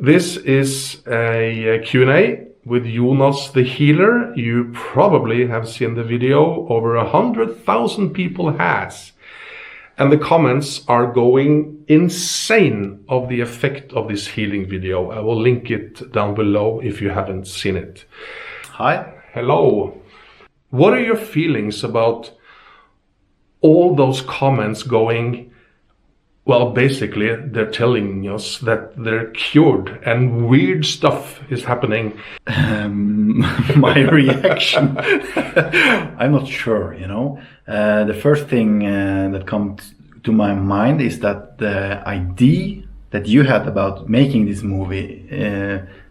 This is a Q&A with Jonas the Healer. You probably have seen the video. Over 100,000 people has. And the comments are going insane of the effect of this healing video. I will link it down below if you haven't seen it. Hi. Hello. What are your feelings about all those comments going, well, basically they're telling us that they're cured and weird stuff is happening? My reaction, I'm not sure, you know. The first thing that comes to my mind is that the idea that you had about making this movie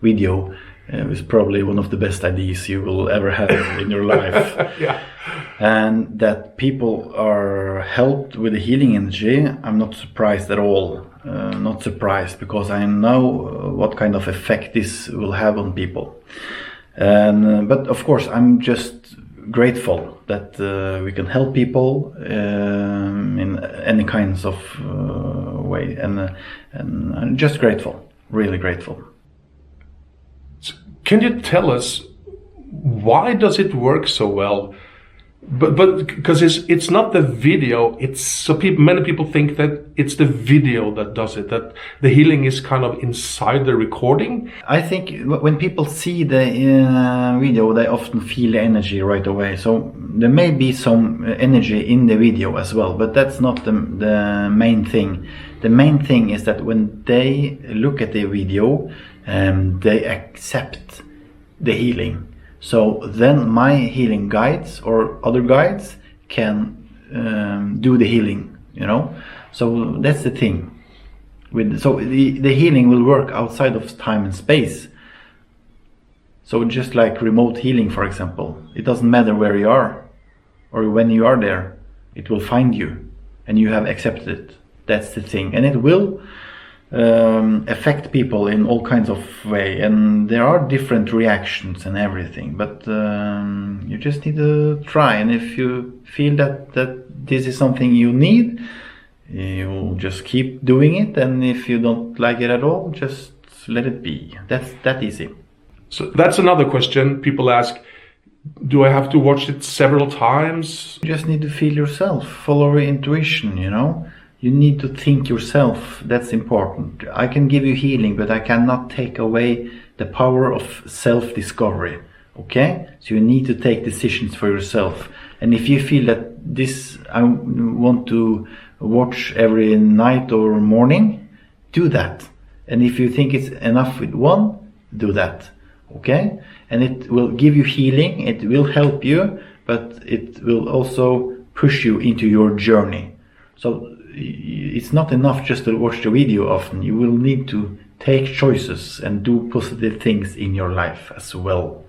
video was probably one of the best ideas you will ever have in your life. Yeah. And that people are helped with the healing energy, I'm not surprised at all. Not surprised, because I know what kind of effect this will have on people. And but of course, I'm just grateful that we can help people in any kinds of way, and I'm just grateful, really grateful. Can you tell us why does it work so well? But because it's not the video, it's so many people think that it's the video that does it, that the healing is kind of inside the recording. I think when people see the video, they often feel the energy right away. So there may be some energy in the video as well, but that's not the main thing. The main thing is that when they look at the video, they accept the healing. So then my healing guides or other guides can do the healing, you know. So that's the thing. So the healing will work outside of time and space. So just like remote healing, for example, it doesn't matter where you are or when you are there, it will find you and you have accepted it. That's the thing. And it will affect people in all kinds of way, and there are different reactions and everything, but you just need to try. And if you feel that this is something you need, you'll just keep doing it, and if you don't like it at all, just let it be. That's that easy. So that's another question people ask. Do I have to watch it several times? You just need to feel yourself, follow your intuition, you know. You need to think yourself. That's important. I can give you healing, but I cannot take away the power of self-discovery. Okay? So you need to take decisions for yourself. And if you feel that this I want to watch every night or morning, do that. And if you think it's enough with one, do that. Okay? And it will give you healing. It will help you, but it will also push you into your journey. So it's not enough just to watch the video often. You will need to take choices and do positive things in your life as well.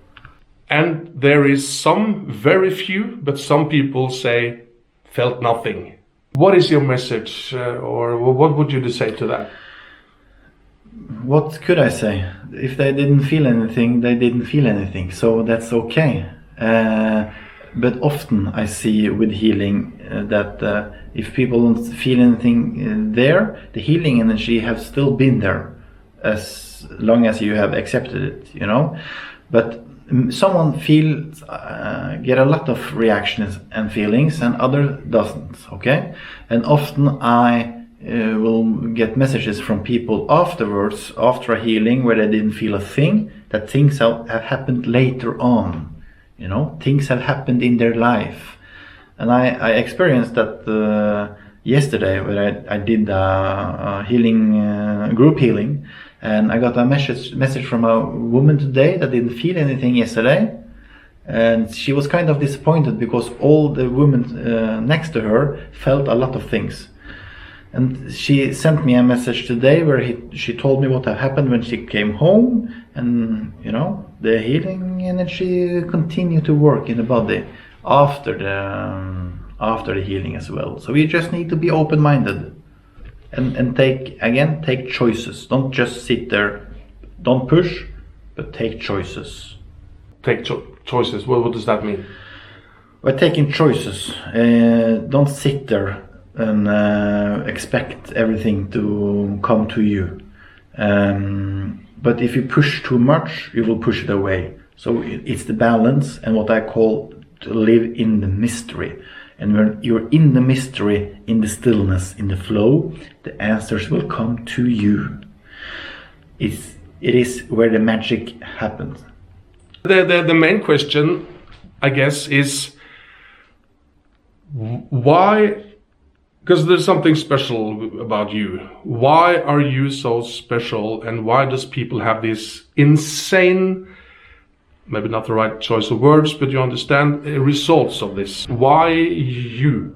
And there is some, very few, but some people say, felt nothing. What is your message, or what would you say to that? What could I say? If they didn't feel anything, they didn't feel anything. So that's okay. But often I see with healing that if people don't feel anything there, the healing energy has still been there as long as you have accepted it, you know. But someone feels, get a lot of reactions and feelings, and other doesn't, okay? And often I will get messages from people afterwards, after a healing, where they didn't feel a thing, that things have happened later on. You know, things have happened in their life. And I experienced that yesterday, where I did a healing, group healing, and I got a message from a woman today that didn't feel anything yesterday, and she was kind of disappointed because all the women next to her felt a lot of things. And she sent me a message today where she told me what had happened when she came home, and you know, the healing energy continued to work in the body after the healing as well. So we just need to be open-minded and take choices. Don't just sit there, don't push, but take choices. Take choices. What does that mean? By taking choices, don't sit there and expect everything to come to you. but if you push too much, you will push it away. So it's the balance, and what I call to live in the mystery. And when you're in the mystery, in the stillness, in the flow, the answers will come to you. It is where the magic happens. The main question, I guess, is why, because there's something special about you. Why are you so special, and why does people have this insane, maybe not the right choice of words, but you understand, results of this? Why you?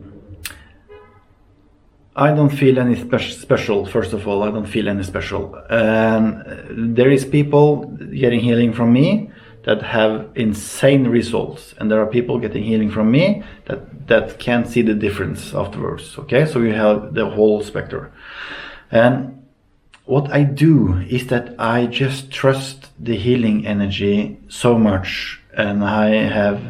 I don't feel any special, first of all. I don't feel any special. There is people getting healing from me that have insane results, and there are people getting healing from me that can't see the difference afterwards. Okay, so you have the whole spectrum. And what I do is that I just trust the healing energy so much, and I have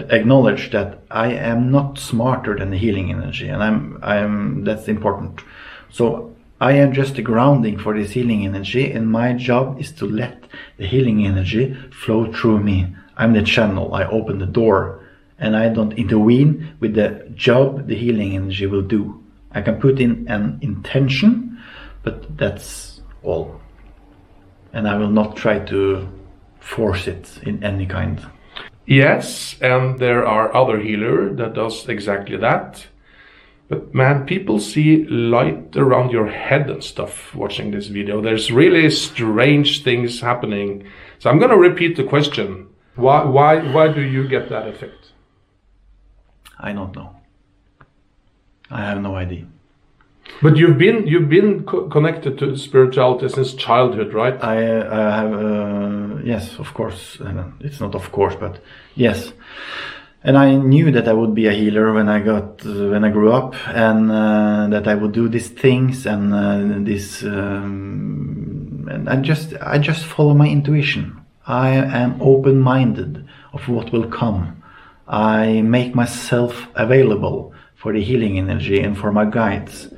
acknowledged that I am not smarter than the healing energy, and that's important. So I am just the grounding for this healing energy, and my job is to let the healing energy flow through me. I'm the channel. I open the door, and I don't intervene with the job the healing energy will do. I can put in an intention, but that's all. And I will not try to force it in any kind. Yes, and there are other healers that does exactly that. But man, people see light around your head and stuff watching this video. There's really strange things happening. So I'm going to repeat the question. Why do you get that effect? I don't know. I have no idea. But you've been connected to spirituality since childhood, right? I have, yes, of course. It's not of course, but yes. And I knew that I would be a healer when I grew up, and that I would do these things, and and I just follow my intuition. I am open-minded of what will come. I make myself available for the healing energy and for my guides.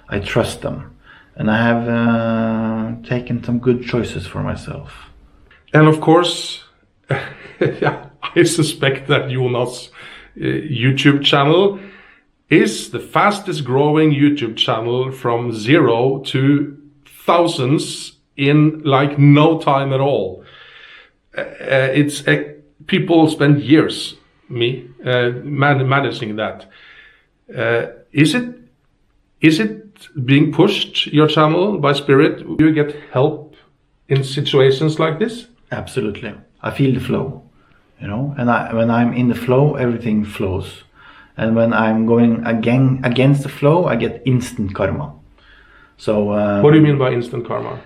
I trust them, and I have taken some good choices for myself. And of course, I suspect that Jonas' YouTube channel is the fastest growing YouTube channel from 0 to thousands in like no time at all. People spend years, managing that. Is it being pushed, your channel, by spirit? Do you get help in situations like this? Absolutely. I feel the flow, and when I'm in the flow, everything flows. And when I'm going against the flow, I get instant karma. So what do you mean by instant karma?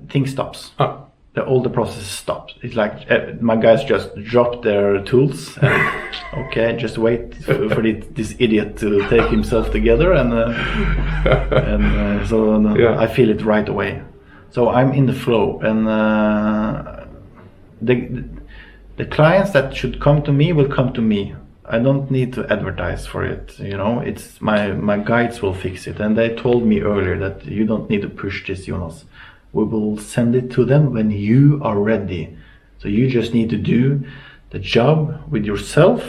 Thing stops. All the process stops. It's like my guys just drop their tools. Okay, just wait for this idiot to take himself together, yeah. I feel it right away. So I'm in the flow, and the clients that should come to me will come to me. I don't need to advertise for it. It's my guides will fix it, and they told me earlier that you don't need to push this, Jonas. We will send it to them when you are ready. So you just need to do the job with yourself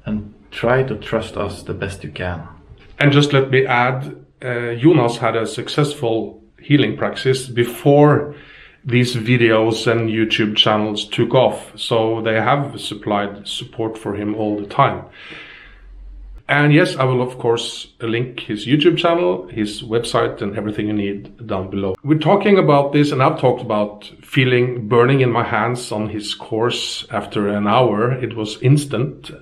and try to trust us the best you can. And just let me add, Jonas had a successful healing practice before these videos and YouTube channels took off. So they have supplied support for him all the time. And yes, I will of course link his YouTube channel, his website, and everything you need down below. We're talking about this, and I've talked about feeling burning in my hands on his course after an hour. It was instant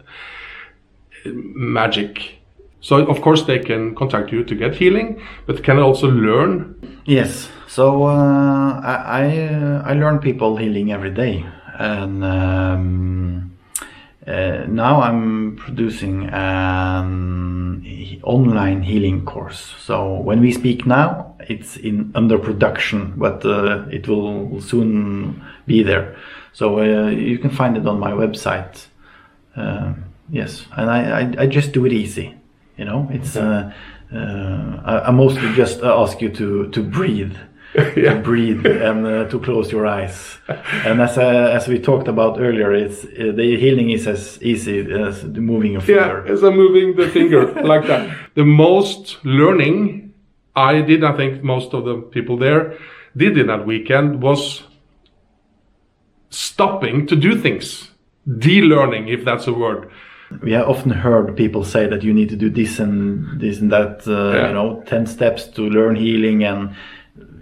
magic. So of course they can contact you to get healing, but can also learn. Yes. So I learn people healing every day, and now I'm producing an online healing course. So when we speak now, it's under production, but it will soon be there. So you can find it on my website. Yes, and I just do it easy. It's I mostly just ask you to breathe. Yeah. to breathe and to close your eyes. And as we talked about earlier, it's the healing is as easy as moving a finger. Yeah, as I'm moving the finger like that. The most learning I did, I think most of the people there did in that weekend, was stopping to do things. De-learning, if that's a word. We have often heard people say that you need to do this and that, Yeah. 10 steps to learn healing, and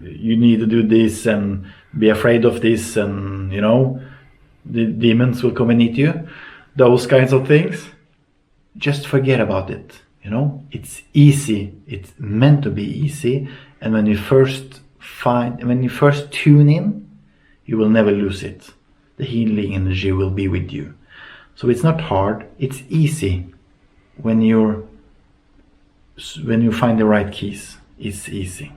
you need to do this and be afraid of this, and the demons will come and eat you. Those kinds of things. Just forget about it. It's easy. It's meant to be easy. And when you first tune in, you will never lose it. The healing energy will be with you. So it's not hard. It's easy. When you find the right keys, it's easy.